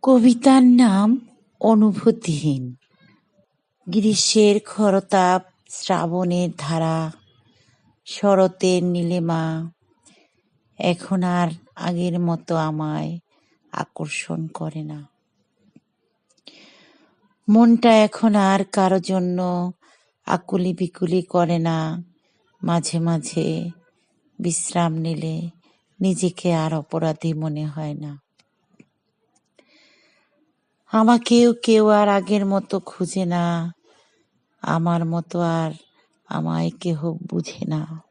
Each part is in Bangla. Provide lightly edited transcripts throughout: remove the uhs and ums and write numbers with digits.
কবিতার নাম অনুভূতিহীন। গ্রীষ্মের খরতাপ, শ্রাবণের ধারা, শরতের নীলিমা এখন আর আগের মতো আমায় আকর্ষণ করে না। মনটা এখন আর কারো জন্য আকুলি বিকুলি করে না। মাঝে মাঝে বিশ্রাম নিলে নিজেকে আর অপরাধী মনে হয় না। আমাকেও কেউ আর আগের মতো খুঁজে না, আমার মতো আর আমায় কেহ বুঝে না।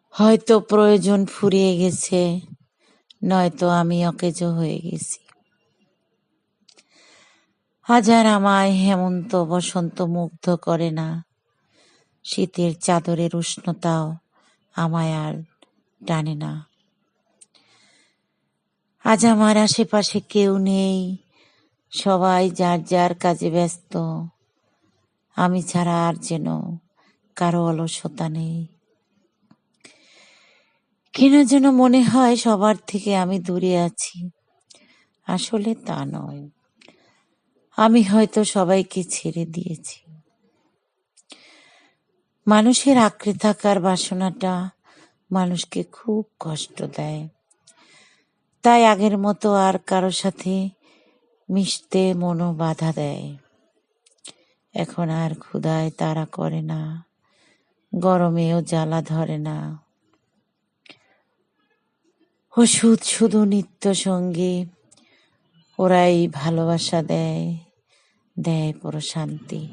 হয়তো প্রয়োজন ফুরিয়ে গেছে, নয়তো আমি অকেজো হয়ে গেছি। হাজার আমায় হেমন্ত বসন্ত মুগ্ধ করে না, শীতের চাদরের উষ্ণতাও আমায় আর টানে না। আজ আমার আশেপাশে কেউ নেই, সবাই যার যার কাজে ব্যস্ত। আমি ছাড়া আর যেন কারো অলসতা নেই। কেন যেন মনে হয় সবার থেকে আমি দূরে আছি, আসলে তা নয়। আমি হয়তো সবাইকে ছেড়ে দিয়েছি। মানুষের আঁকড়ে থাকার বাসনাটা মানুষকে খুব কষ্ট দেয়। তাই আগের মতো আর কারো সাথে মিশতে মনও বাধা দেয়। এখন আর ক্ষুধায় তাড়া করে না, গরমেও জ্বালা ধরে না। ওষুধ শুধু নিত্য সঙ্গী, ওরাই ভালোবাসা দেয়, দেয় প্রশান্তি।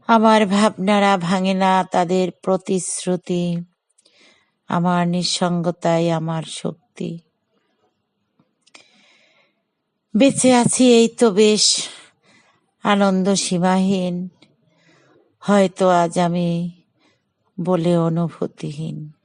আমার ভাবনারা ভাঙে না তাদের প্রতিশ্রুতি, আমার নিঃসঙ্গতাই আমার শক্তি। বেঁচে আছি এই তো বেশ, আনন্দ সীমাহীন, হয়তো আজ আমি বলে অনুভূতিহীন।